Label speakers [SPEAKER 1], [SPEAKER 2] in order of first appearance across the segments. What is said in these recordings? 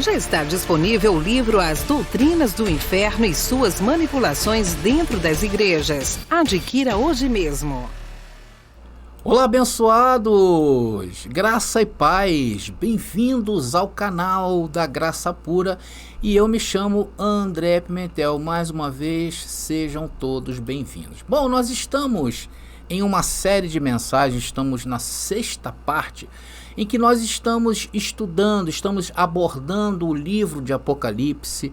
[SPEAKER 1] Já está disponível o livro As Doutrinas do Inferno e Suas Manipulações Dentro das Igrejas. Adquira hoje mesmo.
[SPEAKER 2] Olá, abençoados! Graça e paz! Bem-vindos ao canal da Graça Pura e eu me chamo André Pimentel. Mais uma vez, sejam todos bem-vindos. Bom, nós estamos em uma série de mensagens, estamos na 6ª parte, em que nós estamos estudando, estamos abordando o livro de Apocalipse,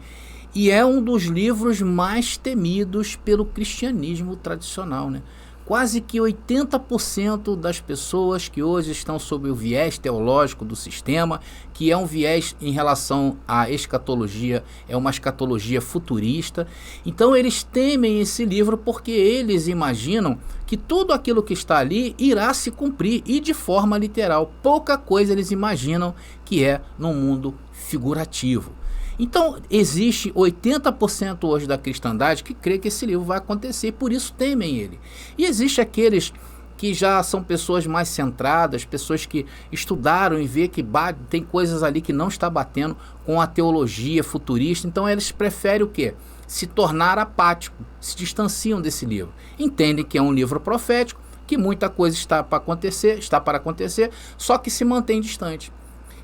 [SPEAKER 2] e é um dos livros mais temidos pelo cristianismo tradicional, né? Quase que 80% das pessoas que hoje estão sob o viés teológico do sistema, que é um viés em relação à escatologia, é uma escatologia futurista. Então eles temem esse livro porque eles imaginam que tudo aquilo que está ali irá se cumprir e de forma literal. Pouca coisa eles imaginam que é no mundo figurativo. Então, existe 80% hoje da cristandade que crê que esse livro vai acontecer, por isso temem ele. E existe aqueles que já são pessoas mais centradas, pessoas que estudaram e vê que tem coisas ali que não está batendo com a teologia futurista, então eles preferem o quê? Se tornar apático, se distanciam desse livro. Entendem que é um livro profético, que muita coisa está para acontecer, só que se mantém distante.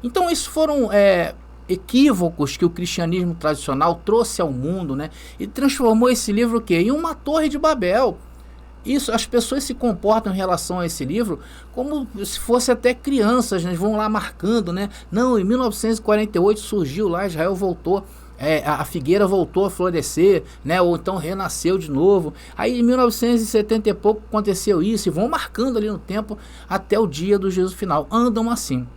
[SPEAKER 2] Então, isso foram equívocos que o cristianismo tradicional trouxe ao mundo, né? E transformou esse livro o quê? Em uma torre de Babel. Isso, as pessoas se comportam em relação a esse livro como se fosse até crianças, né? Vão lá marcando, né? Não, em 1948 surgiu lá, Israel voltou, a figueira voltou a florescer, né? Ou então renasceu de novo. Aí em 1970 e pouco aconteceu isso, e vão marcando ali no tempo até o dia do juízo final. Andam assim.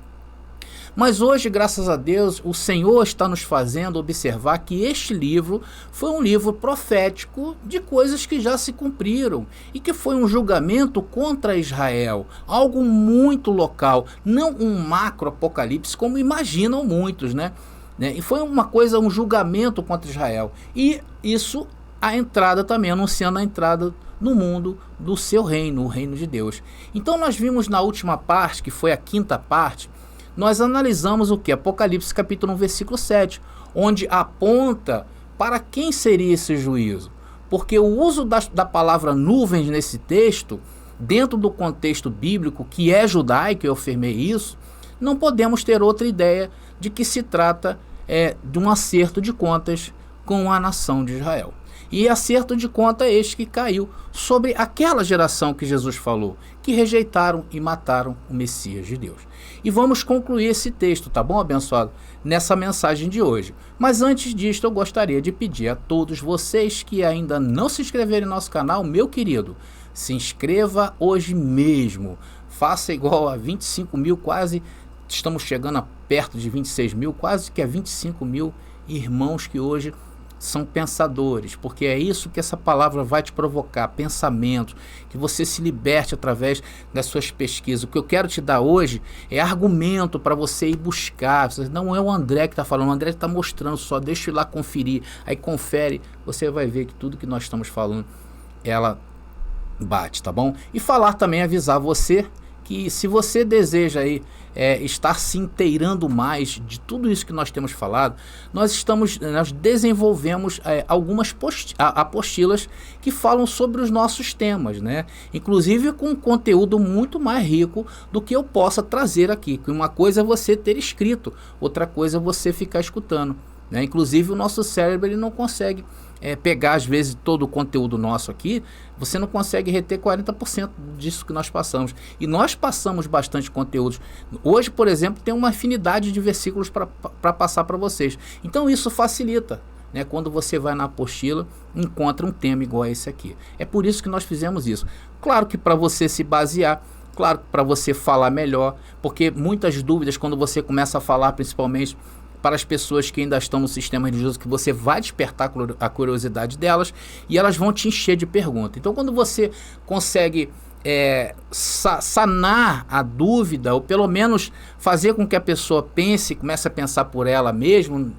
[SPEAKER 2] Mas hoje, graças a Deus, o Senhor está nos fazendo observar que este livro foi um livro profético de coisas que já se cumpriram e que foi um julgamento contra Israel, algo muito local, não um macro apocalipse como imaginam muitos, né? E foi uma coisa, um julgamento contra Israel, e isso a entrada também, anunciando a entrada no mundo do seu reino, o reino de Deus. Então nós vimos na última parte, que foi a 5ª parte, nós analisamos o que? Apocalipse capítulo 1, versículo 7, onde aponta para quem seria esse juízo. Porque o uso da palavra nuvens nesse texto, dentro do contexto bíblico, que é judaico, eu afirmei isso, não podemos ter outra ideia de que se trata de um acerto de contas com a nação de Israel. E acerto de conta este que caiu sobre aquela geração que Jesus falou, que rejeitaram e mataram o Messias de Deus. E vamos concluir esse texto, tá bom, abençoado? Nessa mensagem de hoje. Mas antes disto, eu gostaria de pedir a todos vocês que ainda não se inscreveram no nosso canal, meu querido, se inscreva hoje mesmo. Faça igual a 25 mil, quase, estamos chegando a perto de 26 mil, quase que a 25 mil irmãos que hoje são pensadores, porque é isso que essa palavra vai te provocar, pensamentos, que você se liberte através das suas pesquisas. O que eu quero te dar hoje é argumento para você ir buscar. Não é o André que está falando, o André está mostrando só, deixa eu ir lá conferir, aí confere, você vai ver que tudo que nós estamos falando, ela bate, tá bom? E falar também, avisar você que se você deseja aí estar se inteirando mais de tudo isso que nós temos falado, nós desenvolvemos algumas apostilas que falam sobre os nossos temas, né? Inclusive com um conteúdo muito mais rico do que eu possa trazer aqui. Uma coisa é você ter escrito, outra coisa é você ficar escutando, né? Inclusive o nosso cérebro ele não consegue pegar às vezes todo o conteúdo nosso aqui, você não consegue reter 40% disso que nós passamos. E nós passamos bastante conteúdos. Hoje, por exemplo, tem uma infinidade de versículos para passar para vocês. Então isso facilita, né? Quando você vai na apostila, encontra um tema igual a esse aqui. É por isso que nós fizemos isso. Claro que para você se basear, claro que para você falar melhor, porque muitas dúvidas quando você começa a falar, principalmente para as pessoas que ainda estão no sistema religioso, que você vai despertar a curiosidade delas e elas vão te encher de perguntas. Então, quando você consegue sanar a dúvida, ou pelo menos fazer com que a pessoa pense, comece a pensar por ela mesma,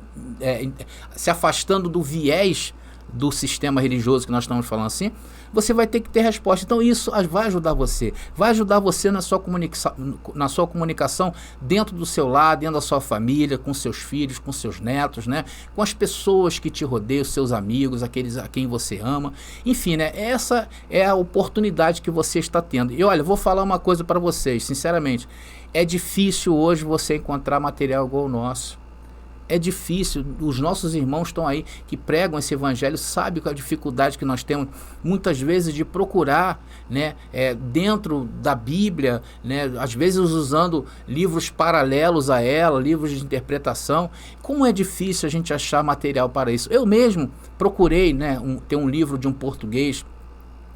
[SPEAKER 2] se afastando do viés do sistema religioso que nós estamos falando assim, você vai ter que ter resposta. Então isso vai ajudar você na sua comunicação dentro do seu lar, dentro da sua família, com seus filhos, com seus netos, né? Com as pessoas que te rodeiam, seus amigos, aqueles a quem você ama. Enfim, né? Essa é a oportunidade que você está tendo. E olha, vou falar uma coisa para vocês, sinceramente, é difícil hoje você encontrar material igual o nosso. É difícil, os nossos irmãos estão aí que pregam esse evangelho, sabem qual a dificuldade que nós temos muitas vezes de procurar, né, dentro da Bíblia, né, às vezes usando livros paralelos a ela, livros de interpretação. Como é difícil a gente achar material para isso. Eu mesmo procurei, né, ter um livro de um português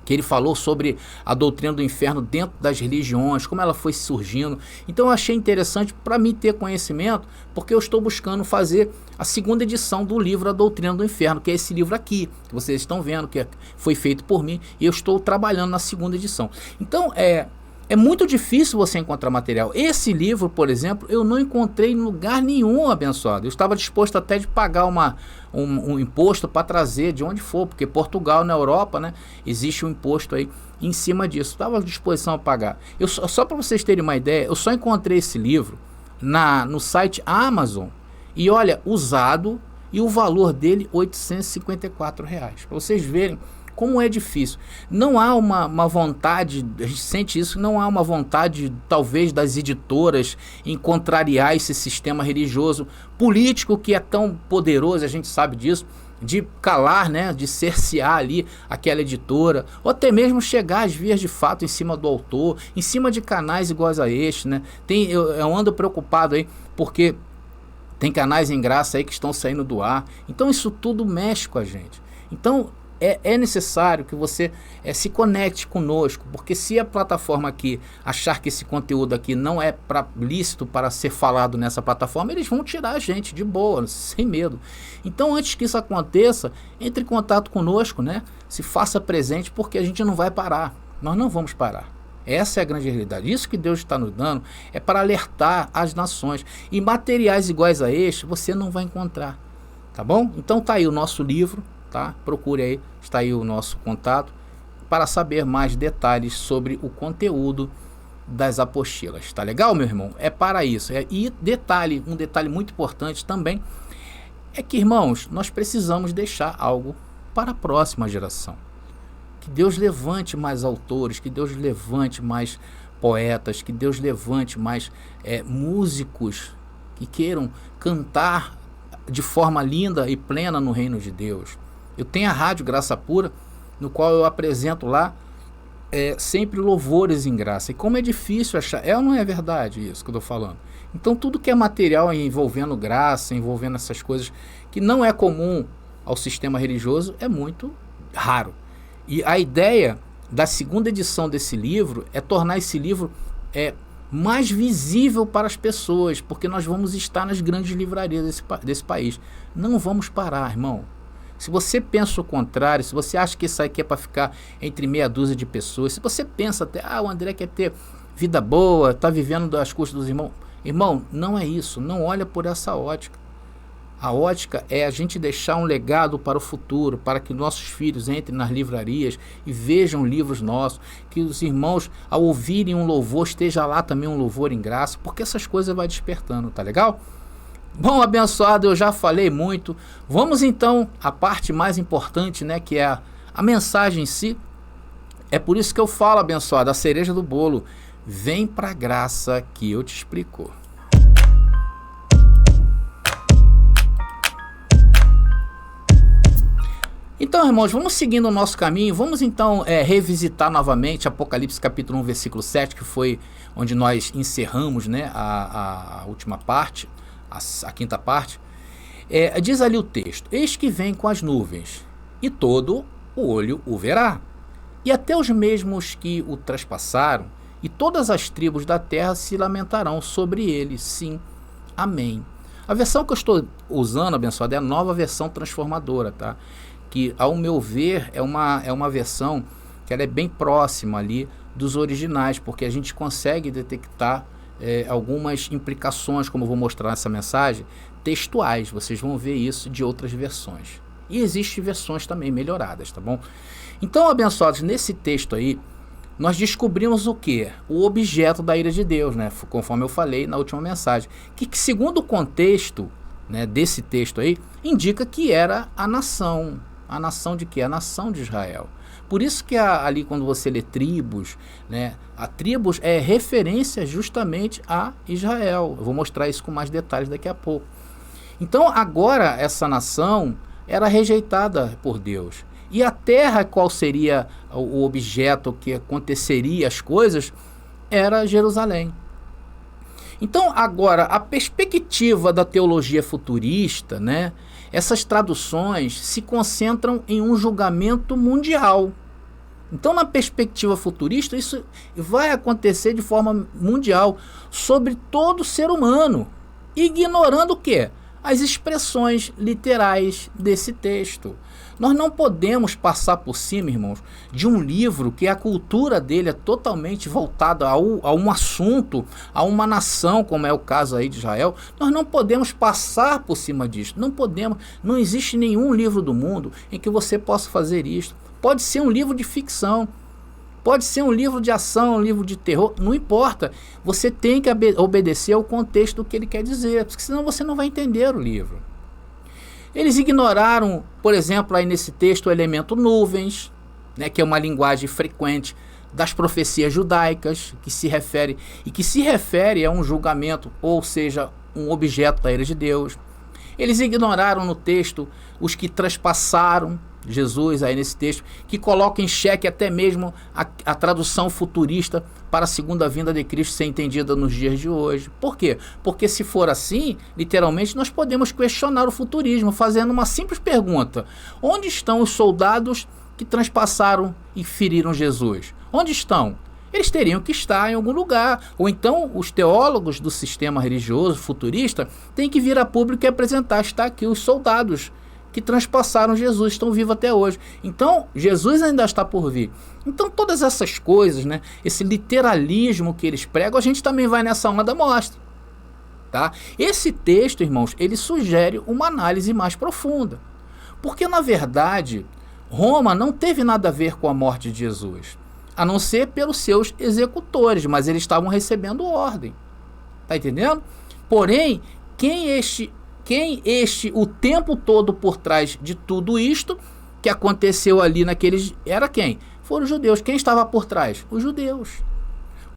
[SPEAKER 2] que ele falou sobre a doutrina do inferno dentro das religiões, como ela foi surgindo. Então eu achei interessante para mim ter conhecimento, porque eu estou buscando fazer a segunda edição do livro A Doutrina do Inferno, que é esse livro aqui, que vocês estão vendo, que foi feito por mim, e eu estou trabalhando na segunda edição. Então é muito difícil você encontrar material. Esse livro, por exemplo, eu não encontrei em lugar nenhum, abençoado. Eu estava disposto até de pagar um imposto para trazer de onde for, porque Portugal, na Europa, né, existe um imposto aí em cima disso. Estava à disposição a pagar. Só para vocês terem uma ideia, eu só encontrei esse livro no site Amazon, e olha, usado, e o valor dele R$ 854. Para vocês verem como é difícil. Não há uma vontade, a gente sente isso, não há uma vontade, talvez, das editoras em contrariar esse sistema religioso político que é tão poderoso, a gente sabe disso, de calar, né, de cercear ali aquela editora, ou até mesmo chegar às vias de fato em cima do autor, em cima de canais iguais a este, né? Eu ando preocupado aí, porque tem canais em graça aí que estão saindo do ar. Então isso tudo mexe com a gente. Então é necessário que você se conecte conosco, porque se a plataforma aqui achar que esse conteúdo aqui não é lícito para ser falado nessa plataforma, eles vão tirar a gente de boa, sem medo. Então, antes que isso aconteça, entre em contato conosco, né? Se faça presente, porque a gente não vai parar. Nós não vamos parar. Essa é a grande realidade. Isso que Deus está nos dando é para alertar as nações. E materiais iguais a este você não vai encontrar. Tá bom? Então tá aí o nosso livro. Tá? Procure aí, está aí o nosso contato para saber mais detalhes sobre o conteúdo das apostilas. Tá legal, meu irmão? É para isso. E um detalhe muito importante também é que, irmãos, nós precisamos deixar algo para a próxima geração. Que Deus levante mais autores, que Deus levante mais poetas, que Deus levante mais músicos que queiram cantar de forma linda e plena no reino de Deus. Eu tenho a Rádio Graça Pura, no qual eu apresento lá sempre louvores em graça. E como é difícil achar, ou não é verdade isso que eu estou falando? Então tudo que é material envolvendo graça, envolvendo essas coisas que não é comum ao sistema religioso, é muito raro. E a ideia da segunda edição desse livro é tornar esse livro mais visível para as pessoas, porque nós vamos estar nas grandes livrarias desse país. Não vamos parar, irmão. Se você pensa o contrário, se você acha que isso aqui é para ficar entre meia dúzia de pessoas, se você pensa até, o André quer ter vida boa, está vivendo das custas dos irmãos. Irmão, não é isso, não olha por essa ótica. A ótica é a gente deixar um legado para o futuro, para que nossos filhos entrem nas livrarias e vejam livros nossos, que os irmãos, ao ouvirem um louvor, esteja lá também um louvor em graça, porque essas coisas vai despertando, tá legal? Bom, abençoado, eu já falei muito. Vamos então à parte mais importante, né, que é a mensagem em si. É por isso que eu falo, abençoado, a cereja do bolo. Vem pra graça que eu te explico. Então, irmãos, vamos seguindo o nosso caminho. Vamos então revisitar novamente Apocalipse capítulo 1, versículo 7, que foi onde nós encerramos, né, a última parte. A quinta parte, diz ali o texto: eis que vem com as nuvens, e todo o olho o verá, e até os mesmos que o traspassaram, e todas as tribos da terra se lamentarão sobre ele. Sim, amém. A versão que eu estou usando, abençoado, é a nova versão transformadora, tá? Que, ao meu ver, é uma versão que ela é bem próxima ali dos originais, porque a gente consegue detectar algumas implicações, como eu vou mostrar nessa mensagem, textuais. Vocês vão ver isso de outras versões. E existem versões também melhoradas, tá bom? Então, abençoados, nesse texto aí, nós descobrimos o quê? O objeto da ira de Deus, né? Conforme eu falei na última mensagem. Que segundo o contexto, né, desse texto aí, indica que era a nação. A nação de quê? A nação de Israel. Por isso que ali quando você lê tribos, né, a tribos é referência justamente a Israel. Eu vou mostrar isso com mais detalhes daqui a pouco. Então agora essa nação era rejeitada por Deus. E a terra, qual seria o objeto que aconteceria as coisas, era Jerusalém. Então agora a perspectiva da teologia futurista, né, essas traduções se concentram em um julgamento mundial. Então, na perspectiva futurista, isso vai acontecer de forma mundial sobre todo ser humano, ignorando o quê? As expressões literais desse texto. Nós não podemos passar por cima, irmãos, de um livro que a cultura dele é totalmente voltada a um assunto, a uma nação, como é o caso aí de Israel. Nós não podemos passar por cima disso. Não podemos. Não existe nenhum livro do mundo em que você possa fazer isso. Pode ser um livro de ficção, pode ser um livro de ação, um livro de terror, não importa. Você tem que obedecer ao contexto do que ele quer dizer, porque senão você não vai entender o livro. Eles ignoraram, por exemplo, aí nesse texto o elemento nuvens, né, que é uma linguagem frequente das profecias judaicas, que se refere a um julgamento, ou seja, um objeto da ira de Deus. Eles ignoraram no texto os que transpassaram Jesus aí nesse texto, que coloca em xeque até mesmo a tradução futurista para a segunda vinda de Cristo ser entendida nos dias de hoje. Por quê? Porque se for assim, literalmente, nós podemos questionar o futurismo, fazendo uma simples pergunta: onde estão os soldados que transpassaram e feriram Jesus? Onde estão? Eles teriam que estar em algum lugar. Ou então os teólogos do sistema religioso futurista têm que vir a público e apresentar: está aqui os soldados que transpassaram Jesus, estão vivos até hoje. Então, Jesus ainda está por vir. Então, todas essas coisas, né, esse literalismo que eles pregam, a gente também vai nessa onda mostra. Tá? Esse texto, irmãos, ele sugere uma análise mais profunda. Porque, na verdade, Roma não teve nada a ver com a morte de Jesus, a não ser pelos seus executores, mas eles estavam recebendo ordem. Tá entendendo? Porém, quem o tempo todo por trás de tudo isto que aconteceu ali naqueles, era quem? Foram os judeus. Quem estava por trás? Os judeus.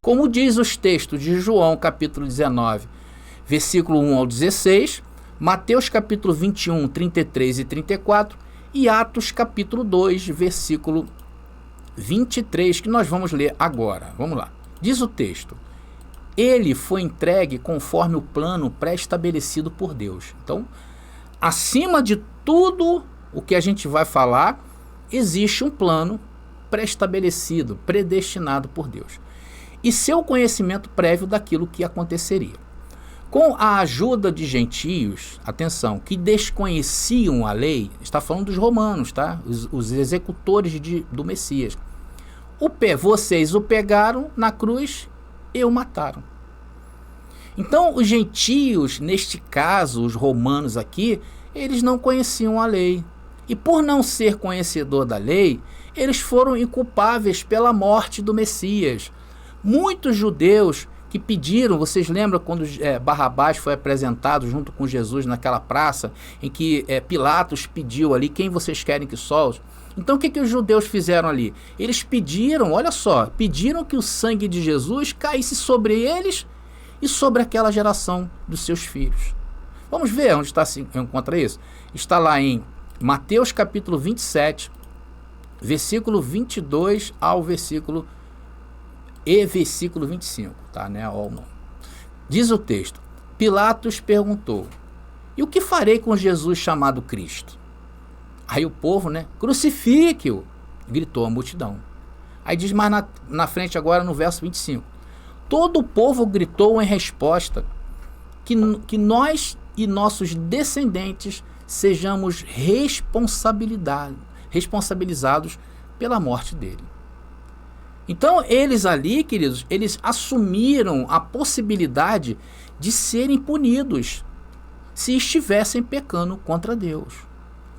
[SPEAKER 2] Como diz os textos de João capítulo 19, versículo 1 ao 16, Mateus capítulo 21, 33 e 34 e Atos capítulo 2, versículo 23, que nós vamos ler agora. Vamos lá. Diz o texto: ele foi entregue conforme o plano pré-estabelecido por Deus. Então, acima de tudo o que a gente vai falar, existe um plano pré-estabelecido, predestinado por Deus. E seu conhecimento prévio daquilo que aconteceria. Com a ajuda de gentios, atenção, que desconheciam a lei, está falando dos romanos, tá? Os executores do Messias. Vocês o pegaram na cruz e o mataram. Então, os gentios, neste caso, os romanos aqui, eles não conheciam a lei. E por não ser conhecedor da lei, eles foram inculpáveis pela morte do Messias. Muitos judeus que pediram, vocês lembram quando Barrabás foi apresentado junto com Jesus naquela praça, em que Pilatos pediu ali: quem vocês querem que solte? Então o que os judeus fizeram ali? Eles pediram, olha só, pediram que o sangue de Jesus caísse sobre eles e sobre aquela geração dos seus filhos. Vamos ver onde se encontra isso? Está lá em Mateus capítulo 27, versículo 22 ao versículo 25, tá, né? Diz o texto: Pilatos perguntou: e o que farei com Jesus chamado Cristo? Aí o povo, né? Crucifique-o, gritou a multidão. Aí diz mais na frente agora no verso 25: todo o povo gritou em resposta que nós e nossos descendentes sejamos responsabilizados pela morte dele. Então eles ali, queridos, eles assumiram a possibilidade de serem punidos se estivessem pecando contra Deus.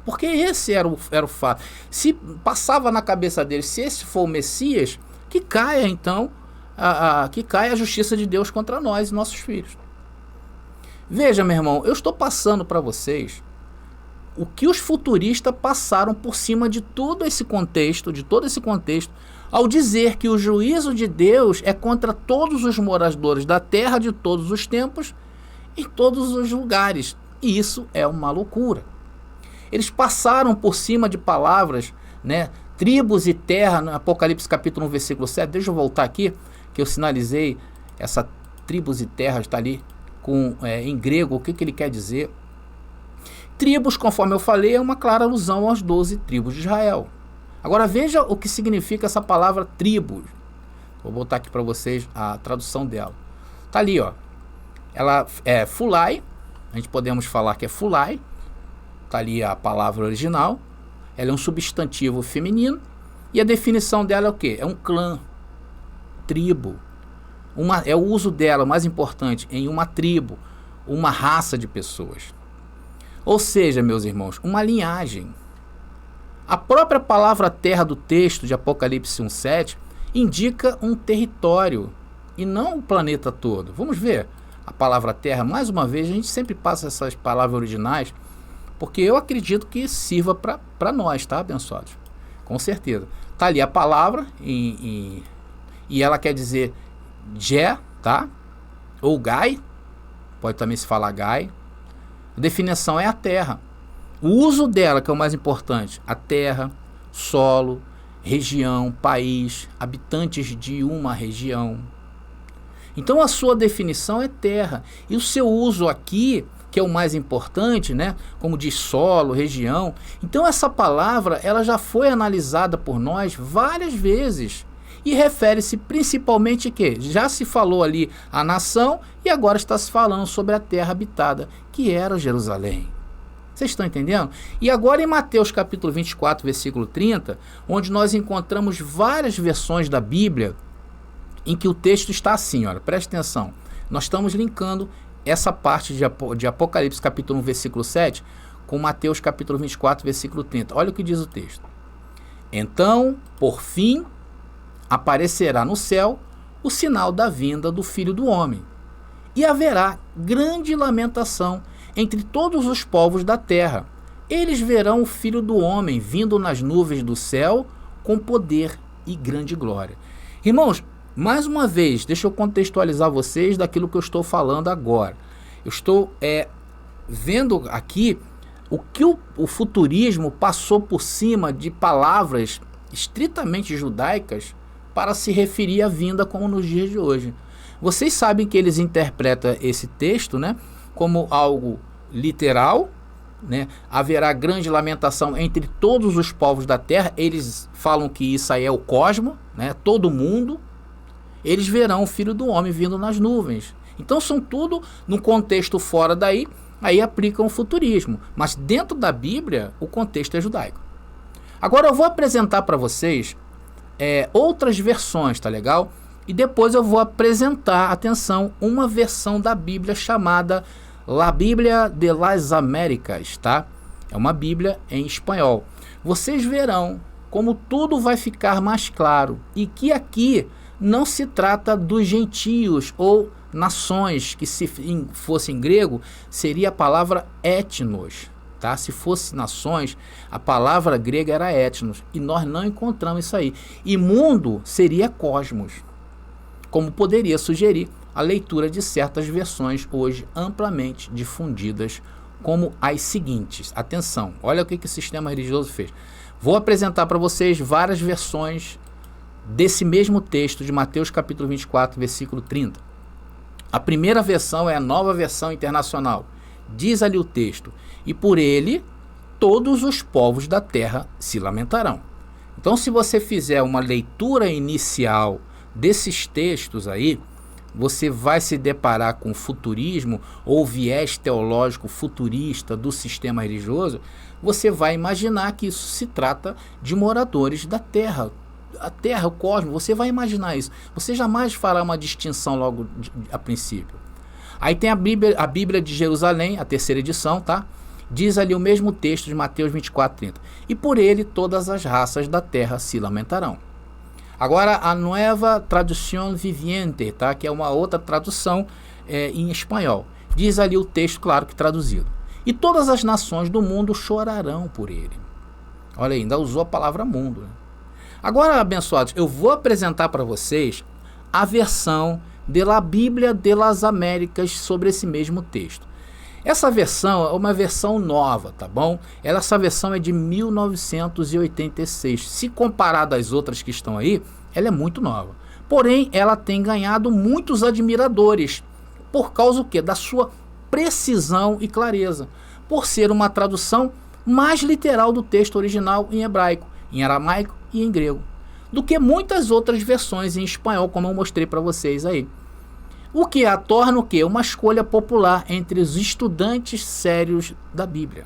[SPEAKER 2] Porque esse era o fato. Se passava na cabeça deles, se esse for o Messias, que caia então, que caia a justiça de Deus contra nós e nossos filhos. Veja, meu irmão, eu estou passando para vocês o que os futuristas passaram por cima de todo esse contexto, ao dizer que o juízo de Deus é contra todos os moradores da terra de todos os tempos, em todos os lugares. E isso é uma loucura. Eles passaram por cima de palavras, né? Tribos e terra, no Apocalipse capítulo 1, versículo 7. Deixa eu voltar aqui, que eu sinalizei essa tribos e terras, está ali em grego, o que ele quer dizer. Tribos, conforme eu falei, é uma clara alusão às 12 tribos de Israel. Agora veja o que significa essa palavra tribos. Vou botar aqui para vocês a tradução dela. Está ali, ó. Ela é fulai, a gente podemos falar que é fulai. Está ali a palavra original. Ela é um substantivo feminino. E a definição dela é o quê? É um clã, tribo. É o uso dela, o mais importante, em uma tribo, uma raça de pessoas. Ou seja, meus irmãos, uma linhagem. A própria palavra terra do texto de Apocalipse 1:7 indica um território e não o planeta todo. Vamos ver a palavra terra, mais uma vez, a gente sempre passa essas palavras originais, porque eu acredito que sirva para nós, tá, abençoados? Com certeza. Tá ali a palavra e ela quer dizer Jé, tá? Ou Gai, pode também se falar Gai. A definição é a terra. O uso dela, que é o mais importante, a terra, solo, região, país, habitantes de uma região. Então a sua definição é terra. E o seu uso aqui, que é o mais importante, né? Como diz solo, região. Então essa palavra, ela já foi analisada por nós várias vezes. E refere-se principalmente que já se falou ali a nação e agora está se falando sobre a terra habitada, que era Jerusalém. Vocês estão entendendo? E agora em Mateus capítulo 24, versículo 30, onde nós encontramos várias versões da Bíblia em que o texto está assim, olha, preste atenção. Nós estamos linkando essa parte de Apocalipse capítulo 1, versículo 7, com Mateus capítulo 24, versículo 30. Olha o que diz o texto. Então, por fim, aparecerá no céu o sinal da vinda do Filho do Homem, e haverá grande lamentação entre todos os povos da terra. Eles verão o Filho do Homem vindo nas nuvens do céu com poder e grande glória. Irmãos, mais uma vez, deixa eu contextualizar vocês daquilo que eu estou falando agora. Eu estou vendo aqui o que o futurismo passou por cima de palavras estritamente judaicas para se referir à vinda como nos dias de hoje. Vocês sabem que eles interpretam esse texto, né, como algo literal, né? Haverá grande lamentação entre todos os povos da terra. Eles falam que isso aí é o cosmo, né, todo mundo. Eles verão o Filho do Homem vindo nas nuvens. Então são tudo num contexto fora daí, aí aplicam o futurismo. Mas dentro da Bíblia, o contexto é judaico. Agora eu vou apresentar para vocês outras versões, tá legal? E depois eu vou apresentar, atenção, uma versão da Bíblia chamada La Bíblia de las Américas, tá? É uma Bíblia em espanhol. Vocês verão como tudo vai ficar mais claro e que aqui não se trata dos gentios ou nações, que se fosse em grego seria a palavra etnos. Tá? Se fosse nações, a palavra grega era etnos, e nós não encontramos isso aí. E mundo seria cosmos, como poderia sugerir a leitura de certas versões hoje amplamente difundidas, como as seguintes. Atenção, olha o que o sistema religioso fez. Vou apresentar para vocês várias versões desse mesmo texto de Mateus capítulo 24, versículo 30. A primeira versão é a Nova Versão Internacional. Diz ali o texto: e por ele todos os povos da terra se lamentarão. Então, se você fizer uma leitura inicial desses textos aí, você vai se deparar com futurismo ou viés teológico futurista do sistema religioso. Você vai imaginar que isso se trata de moradores da terra. A terra, o cosmos, você vai imaginar isso. Você jamais fará uma distinção logo a princípio. Aí tem a Bíblia de Jerusalém, a terceira edição, tá? Diz ali o mesmo texto de Mateus 24:30. E por ele todas as raças da terra se lamentarão. Agora a Nueva Tradução Viviente, tá? Que é uma outra tradução em espanhol. Diz ali o texto, claro que traduzido. E todas as nações do mundo chorarão por ele. Olha aí, ainda usou a palavra mundo, né? Agora, abençoados, eu vou apresentar para vocês a versão de La Bíblia de las Américas sobre esse mesmo texto. Essa versão é uma versão nova, tá bom? Essa versão é de 1986. Se comparada às outras que estão aí, ela é muito nova. Porém, ela tem ganhado muitos admiradores. Por causa do quê? Da sua precisão e clareza. Por ser uma tradução mais literal do texto original em hebraico, em aramaico e em grego, do que muitas outras versões em espanhol, como eu mostrei para vocês aí. O que a torna o quê? Uma escolha popular entre os estudantes sérios da Bíblia.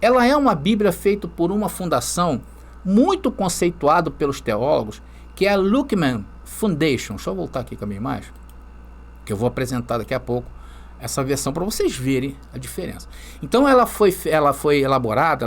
[SPEAKER 2] Ela é uma Bíblia feita por uma fundação muito conceituada pelos teólogos, que é a Luckman Foundation. Deixa eu voltar aqui com a minha imagem, que eu vou apresentar daqui a pouco essa versão para vocês verem a diferença. Então ela foi elaborada,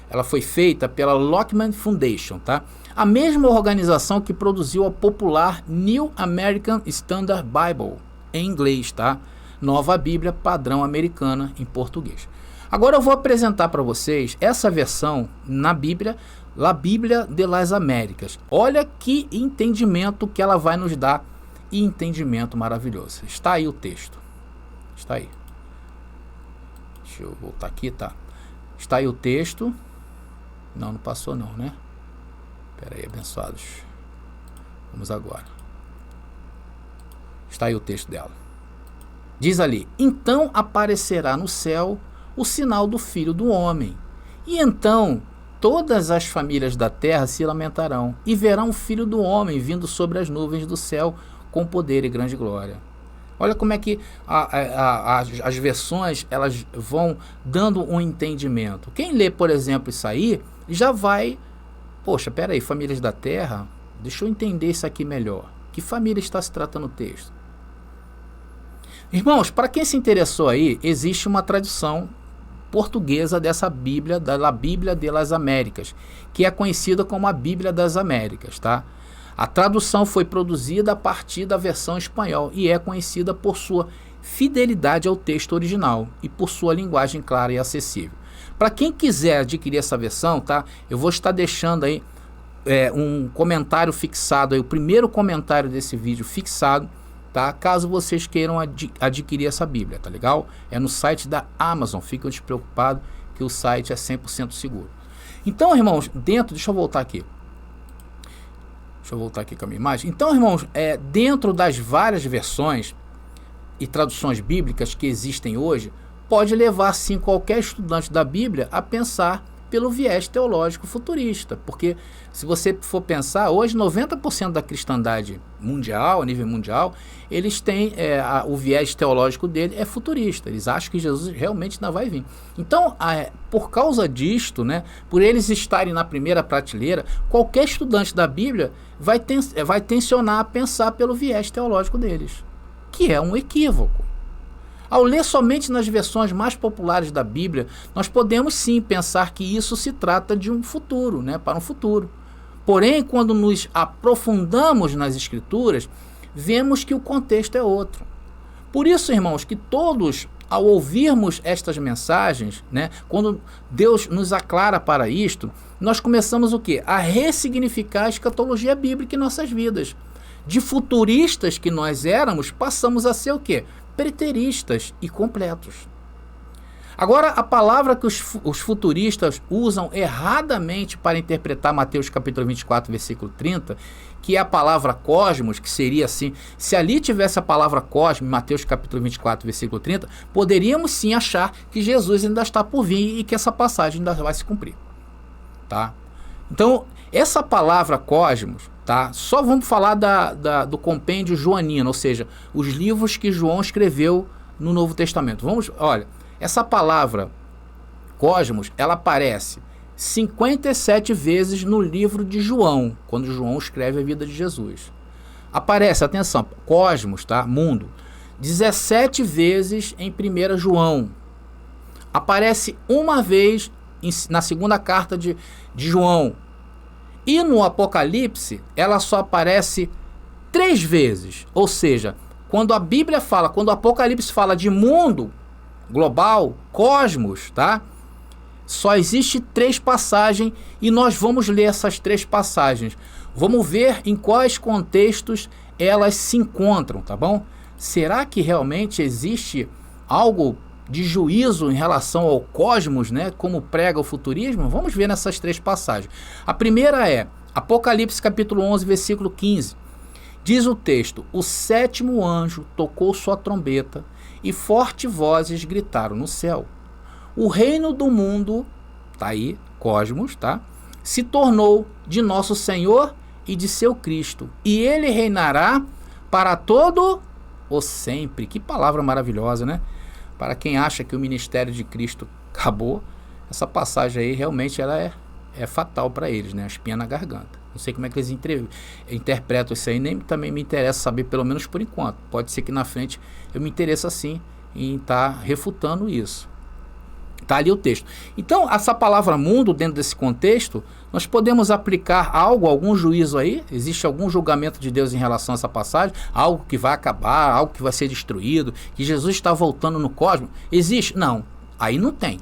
[SPEAKER 2] ela foi feita pela Lockman Foundation, tá? A mesma organização que produziu a popular New American Standard Bible em inglês, tá? Nova Bíblia Padrão Americana em português. Agora eu vou apresentar para vocês essa versão na Bíblia, La Bíblia de las Américas. Olha que entendimento que ela vai nos dar, e entendimento maravilhoso. Está aí o texto. Está aí. Deixa eu voltar aqui, tá? Está aí o texto. Não passou não, né? Espera aí, abençoados. Vamos agora. Está aí o texto dela. Diz ali: então aparecerá no céu o sinal do Filho do Homem. E então todas as famílias da terra se lamentarão e verão o Filho do Homem vindo sobre as nuvens do céu com poder e grande glória. Olha como é que as versões elas vão dando um entendimento. Quem lê, por exemplo, isso aí, já vai... Poxa, peraí, famílias da terra? Deixa eu entender isso aqui melhor. Que família está se tratando o texto? Irmãos, para quem se interessou aí, existe uma tradução portuguesa dessa Bíblia, da Bíblia de las Américas, que é conhecida como a Bíblia das Américas, tá? A tradução foi produzida a partir da versão espanhol e é conhecida por sua fidelidade ao texto original e por sua linguagem clara e acessível. Para quem quiser adquirir essa versão, tá? Eu vou estar deixando aí um comentário fixado, aí, o primeiro comentário desse vídeo fixado, tá? Caso vocês queiram adquirir essa Bíblia, tá legal? É no site da Amazon, fiquem despreocupados que o site é 100% seguro. Então, irmãos, deixa eu voltar aqui. Deixa eu voltar aqui com a minha imagem. Então, irmãos, dentro das várias versões e traduções bíblicas que existem hoje, pode levar, sim, qualquer estudante da Bíblia a pensar pelo viés teológico futurista. Porque, se você for pensar, hoje 90% da cristandade mundial, a nível mundial, eles têm, o viés teológico dele é futurista. Eles acham que Jesus realmente não vai vir. Então, por causa disto, né, por eles estarem na primeira prateleira, qualquer estudante da Bíblia vai tensionar a pensar pelo viés teológico deles, que é um equívoco. Ao ler somente nas versões mais populares da Bíblia, nós podemos sim pensar que isso se trata de um futuro, né, para um futuro. Porém, quando nos aprofundamos nas Escrituras, vemos que o contexto é outro. Por isso, irmãos, que todos, ao ouvirmos estas mensagens, né, quando Deus nos aclara para isto, nós começamos o quê? A ressignificar a escatologia bíblica em nossas vidas. De futuristas que nós éramos, passamos a ser o quê? Preteristas e completos. Agora, a palavra que os futuristas usam erradamente para interpretar Mateus capítulo 24, versículo 30, que é a palavra cosmos, que seria assim, se ali tivesse a palavra cosmos, Mateus capítulo 24, versículo 30, poderíamos sim achar que Jesus ainda está por vir e que essa passagem ainda vai se cumprir. Tá? Então, essa palavra cosmos, tá? Só vamos falar do compêndio joanino, ou seja, os livros que João escreveu no Novo Testamento. Olha, essa palavra cosmos, ela aparece 57 vezes no livro de João, quando João escreve a vida de Jesus. Aparece, atenção, cosmos, tá? Mundo, 17 vezes em 1 João. aparece uma vez na segunda carta de João. E no Apocalipse, ela só aparece 3 vezes. Ou seja, quando a Bíblia fala, quando o Apocalipse fala de mundo global, cosmos, tá? Só existe 3 passagens e nós vamos ler essas 3 passagens. Vamos ver em quais contextos elas se encontram, tá bom? Será que realmente existe algo de juízo em relação ao cosmos, né? Como prega o futurismo? Vamos ver nessas 3 passagens. A primeira é Apocalipse capítulo 11, versículo 15. Diz o texto: o 7º anjo tocou sua trombeta e fortes vozes gritaram no céu. O reino do mundo, tá aí, cosmos, tá? Se tornou de nosso Senhor e de seu Cristo, e ele reinará para todo o sempre. Que palavra maravilhosa, né? Para quem acha que o ministério de Cristo acabou, essa passagem aí realmente ela é fatal para eles, né? A espinha na garganta. Não sei como é que eles interpretam isso aí, nem também me interessa saber, pelo menos por enquanto. Pode ser que na frente eu me interesse sim em estar refutando isso. Está ali o texto. Então, essa palavra mundo, dentro desse contexto, nós podemos aplicar algo, algum juízo aí? Existe algum julgamento de Deus em relação a essa passagem? Algo que vai acabar, algo que vai ser destruído, que Jesus está voltando no cosmos? Existe? Não. Aí não tem.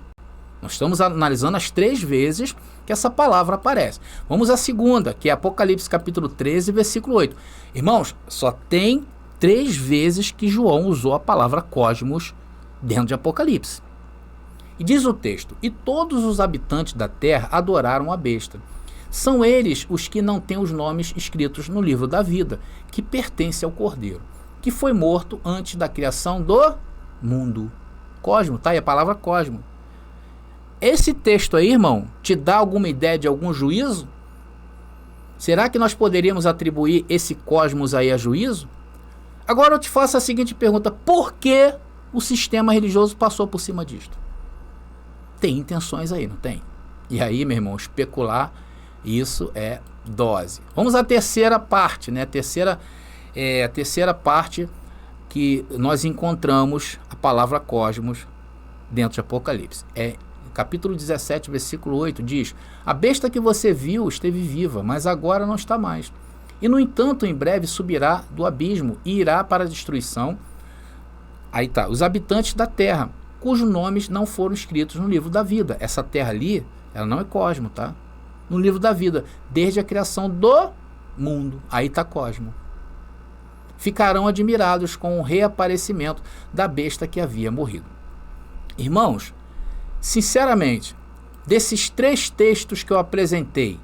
[SPEAKER 2] Nós estamos analisando as 3 vezes que essa palavra aparece. Vamos à segunda, que é Apocalipse capítulo 13, versículo 8. Irmãos, só tem 3 vezes que João usou a palavra cosmos dentro de Apocalipse. E diz o texto: e todos os habitantes da terra adoraram a besta. São eles os que não têm os nomes escritos no livro da vida, que pertence ao Cordeiro, que foi morto antes da criação do mundo. Cosmo, tá aí a palavra cosmo. Esse texto aí, irmão, te dá alguma ideia de algum juízo? Será que nós poderíamos atribuir esse cosmos aí a juízo? Agora eu te faço a seguinte pergunta: por que o sistema religioso passou por cima disto? Tem intenções aí, não tem? E aí, meu irmão, especular, isso é dose. Vamos à terceira parte, né? A terceira parte que nós encontramos a palavra cosmos dentro de Apocalipse. Capítulo 17, versículo 8, diz: a besta que você viu esteve viva, mas agora não está mais. E, no entanto, em breve subirá do abismo e irá para a destruição. Aí tá, os habitantes da terra, cujos nomes não foram escritos no livro da vida. Essa terra ali, ela não é cosmo, tá? No livro da vida, desde a criação do mundo. Aí tá cosmo. Ficarão admirados com o reaparecimento da besta que havia morrido. Irmãos, sinceramente, desses 3 textos que eu apresentei,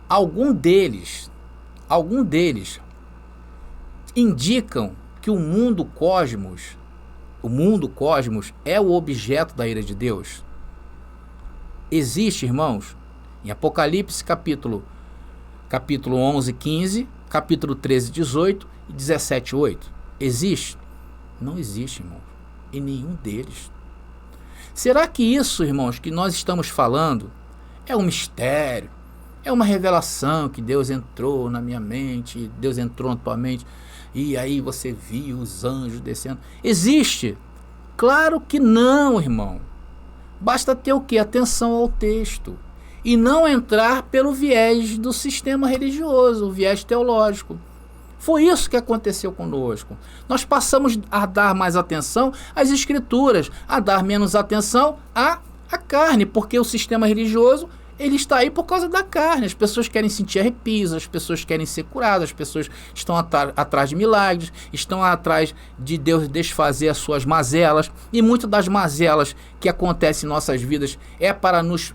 [SPEAKER 2] algum deles indicam que o mundo cosmos é o objeto da ira de Deus? Existe, irmãos, em Apocalipse capítulo 11, 15, capítulo 13, 18 e 17, 8. Existe? Não existe, irmãos, em nenhum deles. Será que isso, irmãos, que nós estamos falando é um mistério? É uma revelação que Deus entrou na minha mente, Deus entrou na tua mente, e aí você viu os anjos descendo? Existe? Claro que não, irmão. Basta ter o quê? Atenção ao texto. E não entrar pelo viés do sistema religioso, o viés teológico. Foi isso que aconteceu conosco. Nós passamos a dar mais atenção às escrituras, a dar menos atenção à carne, porque o sistema religioso, ele está aí por causa da carne. As pessoas querem sentir arrepios, as pessoas querem ser curadas, as pessoas estão atrás de milagres, estão atrás de Deus desfazer as suas mazelas, e muitas das mazelas que acontecem em nossas vidas é para nos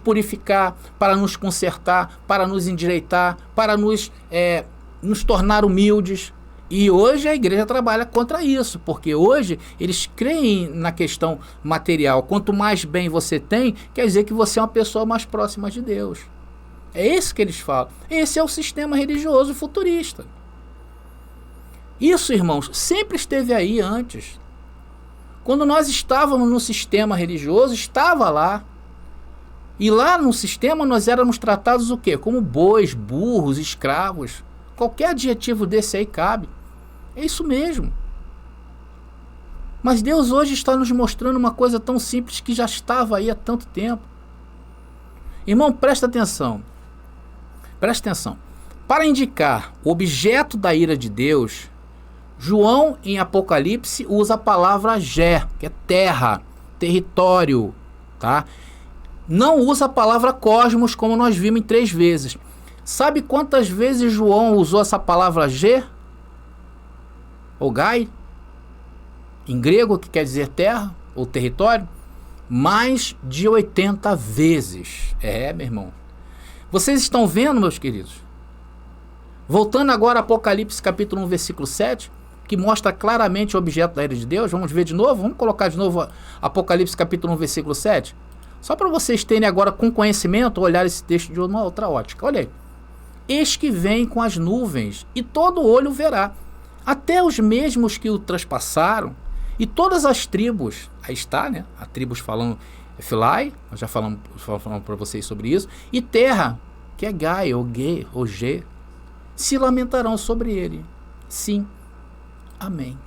[SPEAKER 2] purificar, para nos consertar, para nos endireitar, para nos tornar humildes. E hoje a igreja trabalha contra isso, porque hoje eles creem na questão material. Quanto mais bem você tem, quer dizer que você é uma pessoa mais próxima de Deus. É isso que eles falam. Esse é o sistema religioso futurista. Isso, irmãos, sempre esteve aí antes. Quando nós estávamos no sistema religioso, estava lá. E lá no sistema nós éramos tratados o quê? Como bois, burros, escravos. Qualquer adjetivo desse aí cabe. É isso mesmo. Mas Deus hoje está nos mostrando uma coisa tão simples que já estava aí há tanto tempo. Irmão, presta atenção. Presta atenção. Para indicar o objeto da ira de Deus, João, em Apocalipse, usa a palavra Gé, que é terra, território, tá? Não usa a palavra cosmos, como nós vimos em 3 vezes. Sabe quantas vezes João usou essa palavra Gê? Ou Gai? Em grego, que quer dizer terra ou território? Mais de 80 vezes. Meu irmão. Vocês estão vendo, meus queridos? Voltando agora a Apocalipse capítulo 1, versículo 7, que mostra claramente o objeto da ira de Deus. Vamos ver de novo? Vamos colocar de novo Apocalipse capítulo 1, versículo 7? Só para vocês terem agora com conhecimento, olhar esse texto de uma outra ótica. Olha aí. Eis que vem com as nuvens, e todo olho verá, até os mesmos que o transpassaram, e todas as tribos, aí está, né? As tribos falando Filai, nós já falamos para vocês sobre isso, e terra, que é Gai, ou Ge, ou G, se lamentarão sobre ele. Sim. Amém.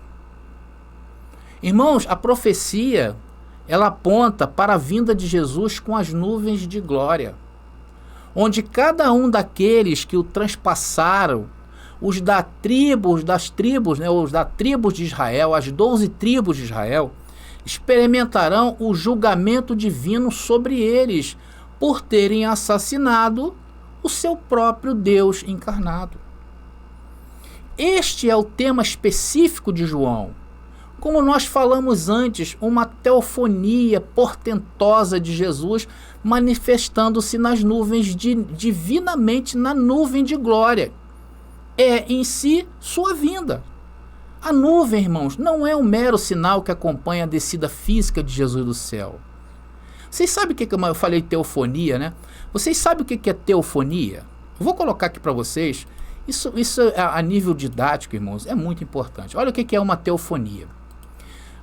[SPEAKER 2] Irmãos, a profecia, ela aponta para a vinda de Jesus com as nuvens de glória, onde cada um daqueles que o transpassaram, os das tribos, né, os da tribo de Israel, as 12 tribos de Israel, experimentarão o julgamento divino sobre eles, por terem assassinado o seu próprio Deus encarnado. Este é o tema específico de João. Como nós falamos antes, uma teofonia portentosa de Jesus manifestando-se nas nuvens, divinamente na nuvem de glória. É em si sua vinda. A nuvem, irmãos, não é um mero sinal que acompanha a descida física de Jesus do céu. Vocês sabem o que eu falei teofonia, né? Vocês sabem o que é teofonia? Eu vou colocar aqui para vocês. Isso a nível didático, irmãos, é muito importante. Olha o que é uma teofonia.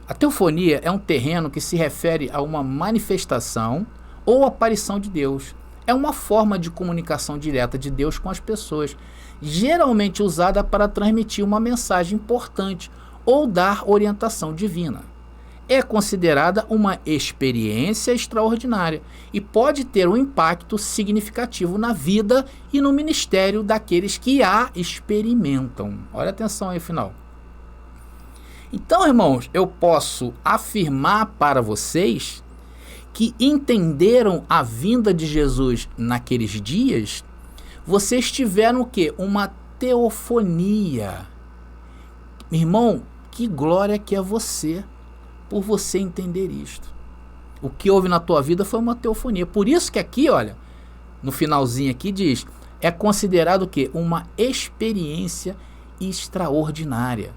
[SPEAKER 2] A teofonia é um terreno que se refere a uma manifestação ou aparição de Deus. É uma forma de comunicação direta de Deus com as pessoas, geralmente usada para transmitir uma mensagem importante ou dar orientação divina. É considerada uma experiência extraordinária e pode ter um impacto significativo na vida e no ministério daqueles que a experimentam. Olha atenção aí, final. Então, irmãos, eu posso afirmar para vocês que entenderam a vinda de Jesus naqueles dias. Vocês tiveram o quê? Uma teofonia. Irmão, que glória que é você, por você entender isto. O que houve na tua vida foi uma teofonia. Por isso que aqui, olha, no finalzinho aqui diz, é considerado o quê? Uma experiência extraordinária.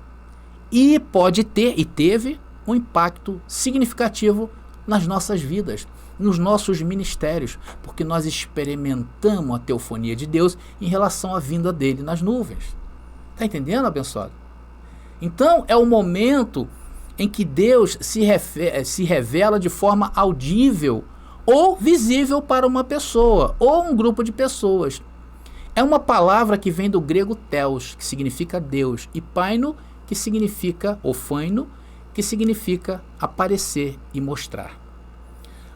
[SPEAKER 2] E pode ter, e teve, um impacto significativo nas nossas vidas, nos nossos ministérios, porque nós experimentamos a teofonia de Deus em relação à vinda dele nas nuvens. Está entendendo, abençoado? Então, é o momento em que Deus se revela de forma audível ou visível para uma pessoa ou um grupo de pessoas. É uma palavra que vem do grego theos, que significa Deus, e paino, que significa, ou faino, que significa aparecer e mostrar.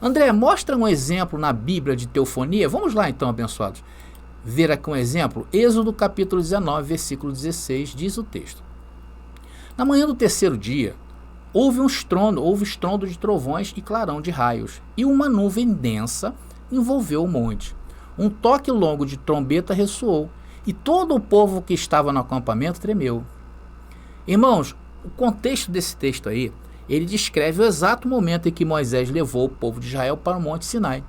[SPEAKER 2] André, mostra um exemplo na Bíblia de teofonia. Vamos lá então, abençoados. Ver aqui um exemplo. Êxodo capítulo 19, versículo 16, diz o texto. Na manhã do 3º dia, houve estrondo de trovões e clarão de raios, e uma nuvem densa envolveu o monte. Um toque longo de trombeta ressoou, e todo o povo que estava no acampamento tremeu. Irmãos, o contexto desse texto aí, ele descreve o exato momento em que Moisés levou o povo de Israel para o Monte Sinai,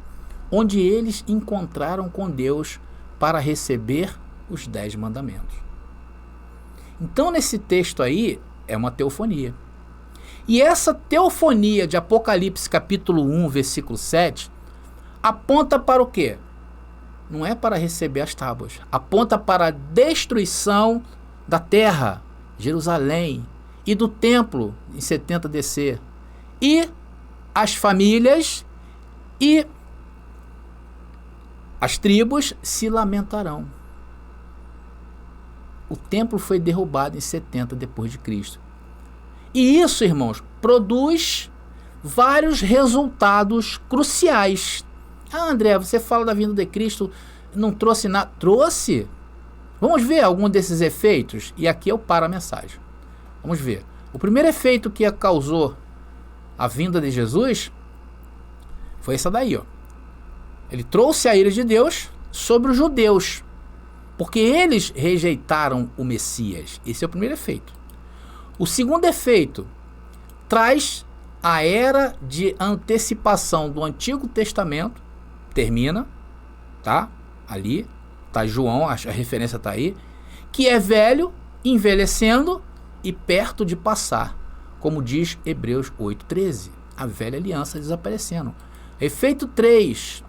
[SPEAKER 2] onde eles encontraram com Deus para receber os 10 mandamentos. Então, nesse texto aí, é uma teofonia. E essa teofonia de Apocalipse capítulo 1, versículo 7, aponta para o quê? Não é para receber as tábuas. Aponta para a destruição da terra, Jerusalém, e do templo em 70 DC. E as famílias e as tribos se lamentarão. O templo foi derrubado em 70 depois de Cristo. E isso, irmãos, produz vários resultados cruciais. Ah, André, você fala da vinda de Cristo, não trouxe nada. Trouxe. Vamos ver algum desses efeitos? E aqui eu paro a mensagem. Vamos ver. O primeiro efeito que causou a vinda de Jesus foi essa daí, ó. Ele trouxe a ira de Deus sobre os judeus, porque eles rejeitaram o Messias. Esse é o primeiro efeito. O segundo efeito traz a era de antecipação do Antigo Testamento, termina, tá? Ali, tá João, a referência tá aí, que é velho, envelhecendo e perto de passar, como diz Hebreus 8:13, a velha aliança desaparecendo. Efeito 3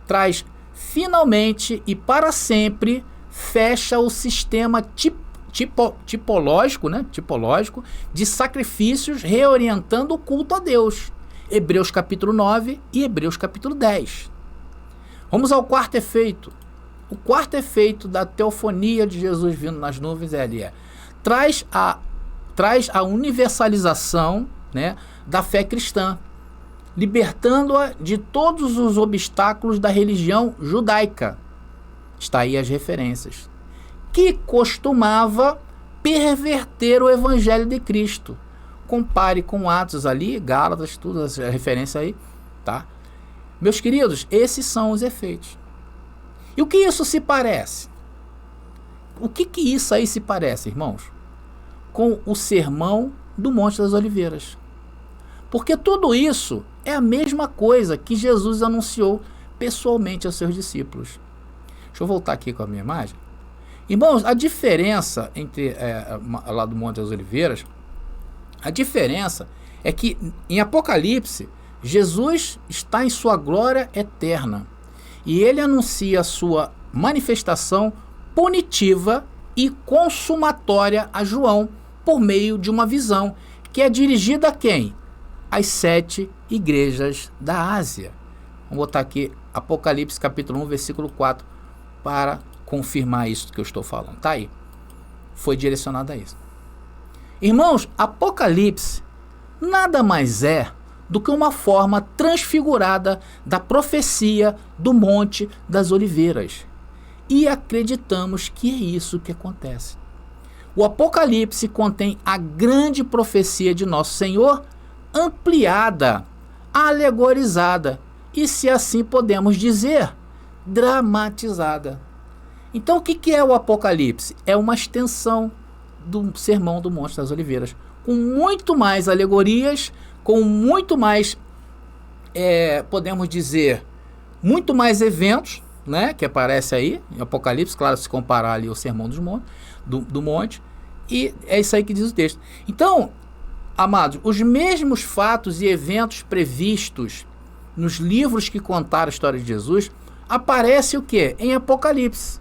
[SPEAKER 2] traz finalmente e para sempre, fecha o sistema tipológico, né? Tipológico de sacrifícios, reorientando o culto a Deus. Hebreus capítulo 9 e Hebreus capítulo 10. Vamos ao quarto efeito. O quarto efeito da teofonia de Jesus vindo nas nuvens traz a universalização, né, da fé cristã, libertando-a de todos os obstáculos da religião judaica. Está aí as referências. Que costumava perverter o evangelho de Cristo. Compare com Atos ali, Gálatas, tudo as referências aí, tá? Meus queridos, esses são os efeitos. E o que isso se parece? O que isso aí se parece, irmãos? Com o sermão do Monte das Oliveiras. Porque tudo isso é a mesma coisa que Jesus anunciou pessoalmente aos seus discípulos. Deixa eu voltar aqui com a minha imagem. Irmãos, a diferença entre lá do Monte das Oliveiras, a diferença é que em Apocalipse, Jesus está em sua glória eterna e ele anuncia a sua manifestação punitiva e consumatória a João por meio de uma visão que é dirigida a quem? Às 7 igrejas da Ásia. Vamos botar aqui Apocalipse capítulo 1, versículo 4 para confirmar isso que eu estou falando. Tá aí. Foi direcionado a isso. Irmãos, Apocalipse nada mais é do que uma forma transfigurada da profecia do Monte das Oliveiras. E acreditamos que é isso que acontece. O Apocalipse contém a grande profecia de nosso Senhor, ampliada, alegorizada e, se assim podemos dizer, dramatizada. Então, o que é o Apocalipse? É uma extensão do Sermão do Monte das Oliveiras, com muito mais alegorias, com muito mais, podemos dizer, muito mais eventos, né, que aparece aí em Apocalipse, claro, se comparar ali ao Sermão do Monte, e é isso aí que diz o texto. Então, amados, os mesmos fatos e eventos previstos nos livros que contaram a história de Jesus, aparece o quê? Em Apocalipse,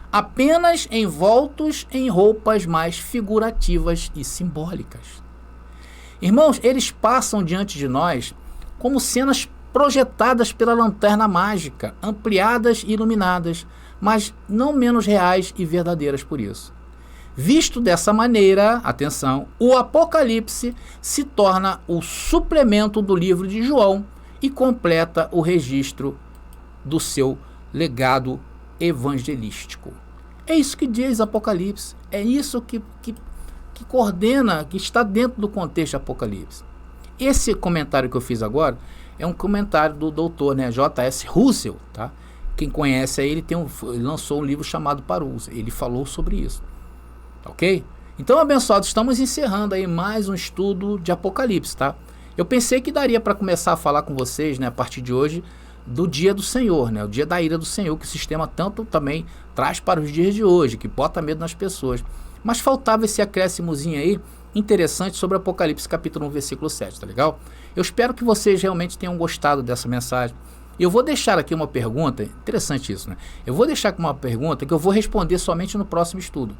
[SPEAKER 2] apenas envoltos em roupas mais figurativas e simbólicas. Irmãos, eles passam diante de nós como cenas projetadas pela lanterna mágica, ampliadas e iluminadas, mas não menos reais e verdadeiras por isso. Visto dessa maneira, atenção, o Apocalipse se torna o suplemento do livro de João e completa o registro do seu legado evangelístico. É isso que diz Apocalipse, é isso que coordena, que está dentro do contexto Apocalipse. Esse comentário que eu fiz agora é um comentário do doutor, né, J.S. Russell, tá? Quem conhece aí, ele lançou um livro chamado Parousia, ele falou sobre isso, ok? Então, abençoados, estamos encerrando aí mais um estudo de Apocalipse, tá? Eu pensei que daria para começar a falar com vocês, né, a partir de hoje, do dia do Senhor, né, o dia da ira do Senhor, que o sistema tanto também traz para os dias de hoje, que bota medo nas pessoas. Mas faltava esse acréscimozinho aí, interessante, sobre Apocalipse capítulo 1, versículo 7, tá legal? Eu espero que vocês realmente tenham gostado dessa mensagem. Eu vou deixar aqui uma pergunta, interessante isso, né? Eu vou deixar aqui uma pergunta que eu vou responder somente no próximo estudo,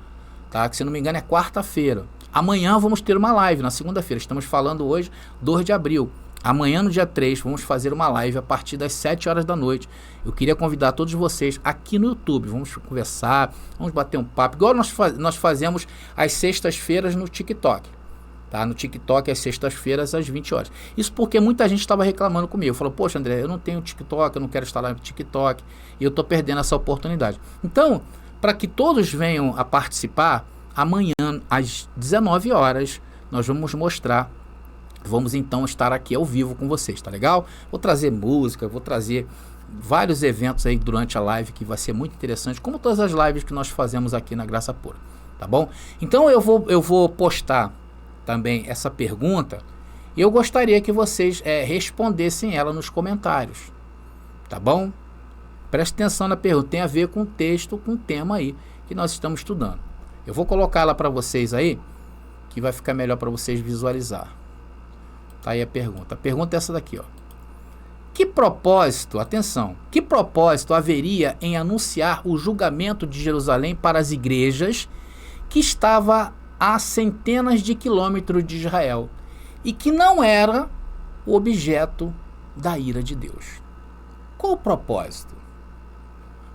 [SPEAKER 2] tá? Que, se não me engano, é quarta-feira. Amanhã vamos ter uma live, na segunda-feira. Estamos falando hoje, 2 de abril. Amanhã, no dia 3, vamos fazer uma live a partir das 7 horas da noite. Eu queria convidar todos vocês aqui no YouTube. Vamos conversar, vamos bater um papo, igual nós fazemos às sextas-feiras no TikTok. tá? No TikTok às sextas-feiras às 20 horas. Isso porque muita gente estava reclamando comigo. Falou, poxa, André, eu não tenho TikTok, eu não quero instalar no TikTok e eu estou perdendo essa oportunidade. Então, para que todos venham a participar, amanhã às 19 horas nós vamos mostrar, vamos então estar aqui ao vivo com vocês, tá legal? Vou trazer música, vou trazer vários eventos aí durante a live que vai ser muito interessante, como todas as lives que nós fazemos aqui na Graça Pura, tá bom? Então eu vou postar também essa pergunta e eu gostaria que vocês respondessem ela nos comentários, tá bom? Preste atenção na pergunta, tem a ver com o texto, com o tema aí que nós estamos estudando. Eu vou colocar ela para vocês aí, que vai ficar melhor para vocês visualizar. Tá aí a pergunta. A pergunta é essa daqui, ó. Que propósito, atenção, que propósito haveria em anunciar o julgamento de Jerusalém para as igrejas que estava a centenas de quilômetros de Israel e que não era o objeto da ira de Deus? Qual o propósito?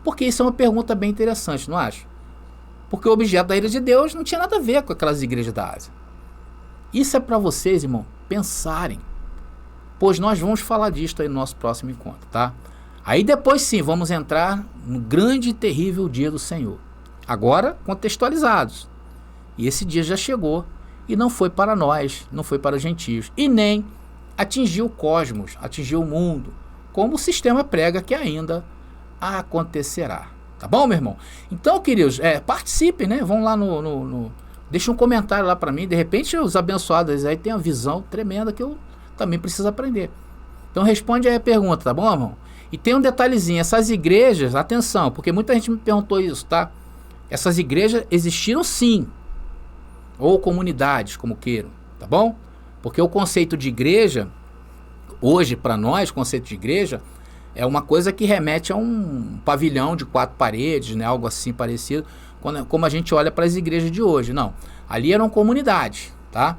[SPEAKER 2] Porque isso é uma pergunta bem interessante, não acha? Porque o objeto da ira de Deus não tinha nada a ver com aquelas igrejas da Ásia. Isso é para vocês, irmão, pensarem. Pois nós vamos falar disto aí no nosso próximo encontro, tá? Aí depois sim, vamos entrar no grande e terrível dia do Senhor. Agora, contextualizados. E esse dia já chegou e não foi para nós, não foi para os gentios. E nem atingiu o cosmos, atingiu o mundo, como o sistema prega que ainda acontecerá. Tá bom, meu irmão? Então, queridos, participem, né? Vão lá deixa um comentário lá para mim. De repente, os abençoados aí têm uma visão tremenda que eu também preciso aprender. Então, responde aí a pergunta, tá bom, irmão? E tem um detalhezinho. Essas igrejas, atenção, porque muita gente me perguntou isso, tá? Essas igrejas existiram sim. Ou comunidades, como queiram, tá bom? Porque o conceito de igreja, hoje, para nós, o conceito de igreja é uma coisa que remete a um pavilhão de 4 paredes, né? Algo assim parecido, como a gente olha para as igrejas de hoje. Não, ali eram comunidades, tá?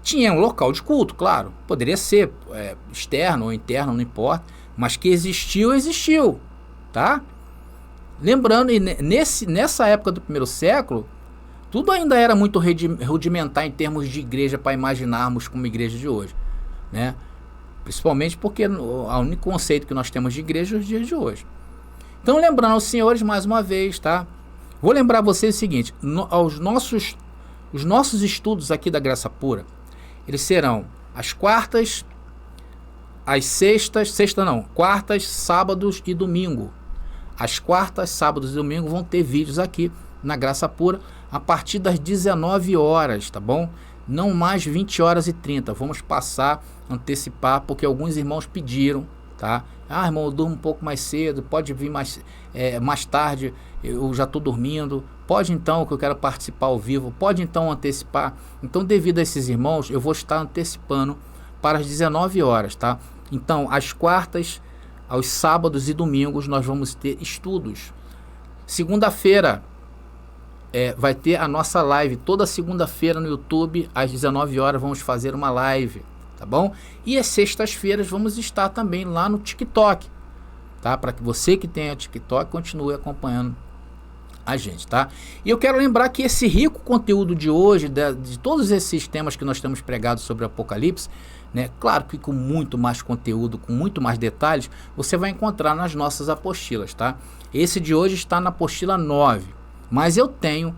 [SPEAKER 2] Tinha um local de culto, claro, poderia ser externo ou interno, não importa, mas que existiu, tá? Lembrando, e nessa época do primeiro século, tudo ainda era muito rudimentar em termos de igreja para imaginarmos como igreja de hoje, né? Principalmente porque o único conceito que nós temos de igreja é os dias de hoje. Então, lembrando aos senhores, mais uma vez, tá? Vou lembrar vocês o seguinte, os nossos estudos aqui da Graça Pura, eles serão às quartas, às quartas, sábados e domingo. Às quartas, sábados e domingo vão ter vídeos aqui na Graça Pura a partir das 19 horas, tá bom? Não mais 20 horas e 30, vamos passar, antecipar, porque alguns irmãos pediram, tá? Ah, irmão, eu durmo um pouco mais cedo, pode vir mais tarde, eu já estou dormindo, pode então, que eu quero participar ao vivo, pode então antecipar. Então, devido a esses irmãos, eu vou estar antecipando para as 19 horas, tá? Então, às quartas, aos sábados e domingos, nós vamos ter estudos. Segunda-feira, vai ter a nossa live, toda segunda-feira no YouTube, às 19 horas, vamos fazer uma live, tá bom? E às sextas-feiras vamos estar também lá no TikTok, tá? Para que você que tenha TikTok continue acompanhando a gente, tá? E eu quero lembrar que esse rico conteúdo de hoje, de todos esses temas que nós temos pregado sobre o Apocalipse, né? Claro que com muito mais conteúdo, com muito mais detalhes, você vai encontrar nas nossas apostilas, tá? Esse de hoje está na apostila 9. Mas eu tenho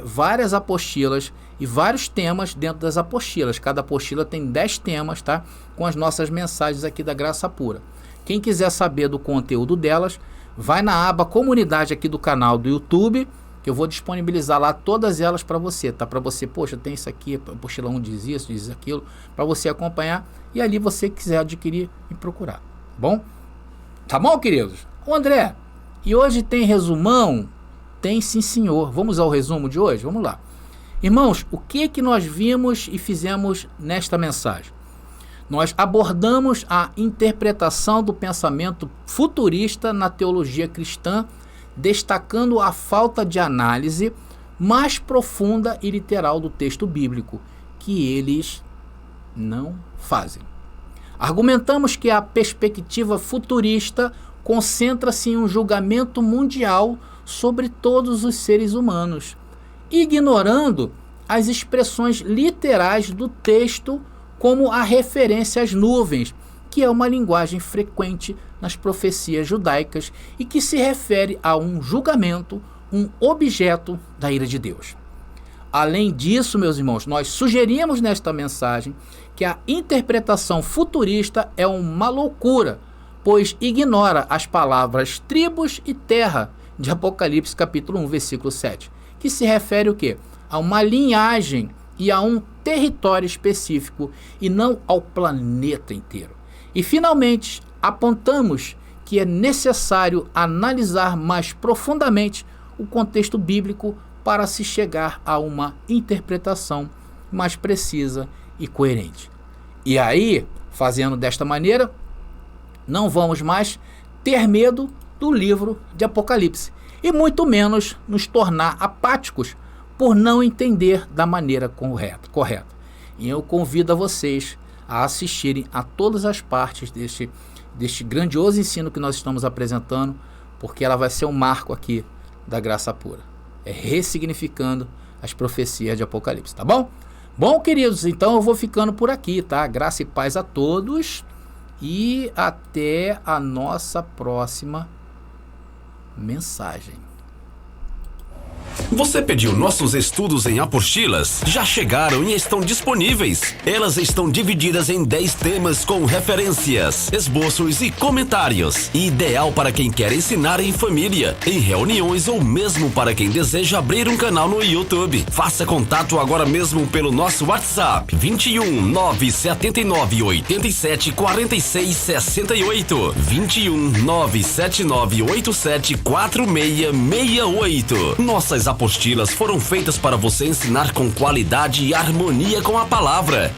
[SPEAKER 2] várias apostilas e vários temas dentro das apostilas. Cada apostila tem 10 temas, tá? Com as nossas mensagens aqui da Graça Pura. Quem quiser saber do conteúdo delas, vai na aba comunidade aqui do canal do YouTube, que eu vou disponibilizar lá todas elas para você, tá? Para você, poxa, tem isso aqui, a apostila 1 diz isso, diz aquilo, para você acompanhar e ali você quiser adquirir e procurar, tá bom? Tá bom, queridos? Ô André, e hoje tem resumão? Tem sim, senhor. Vamos ao resumo de hoje? Vamos lá. Irmãos, o que nós vimos e fizemos nesta mensagem? Nós abordamos a interpretação do pensamento futurista na teologia cristã, destacando a falta de análise mais profunda e literal do texto bíblico, que eles não fazem. Argumentamos que a perspectiva futurista concentra-se em um julgamento mundial sobre todos os seres humanos, ignorando as expressões literais do texto, como a referência às nuvens, que é uma linguagem frequente nas profecias judaicas e que se refere a um julgamento, um objeto da ira de Deus. Além disso, meus irmãos, nós sugerimos nesta mensagem que a interpretação futurista é uma loucura, pois ignora as palavras tribos e terra de Apocalipse capítulo 1, versículo 7, que se refere o quê? A uma linhagem e a um território específico e não ao planeta inteiro. E finalmente, apontamos que é necessário analisar mais profundamente o contexto bíblico para se chegar a uma interpretação mais precisa e coerente. E aí, fazendo desta maneira, não vamos mais ter medo do livro de Apocalipse e muito menos nos tornar apáticos por não entender da maneira correta. E eu convido a vocês a assistirem a todas as partes deste grandioso ensino que nós estamos apresentando, porque ela vai ser um marco aqui da graça pura. É ressignificando as profecias de Apocalipse, tá bom? Bom, queridos, então eu vou ficando por aqui, tá? Graça e paz a todos e até a nossa próxima mensagem.
[SPEAKER 3] Você pediu nossos estudos em apostilas? Já chegaram e estão disponíveis. Elas estão divididas em 10 temas com referências, esboços e comentários. Ideal para quem quer ensinar em família, em reuniões ou mesmo para quem deseja abrir um canal no YouTube. Faça contato agora mesmo pelo nosso WhatsApp 21 979 87 46 68 21 979 87 4668. Nossas apostilas foram feitas para você ensinar com qualidade e harmonia com a palavra.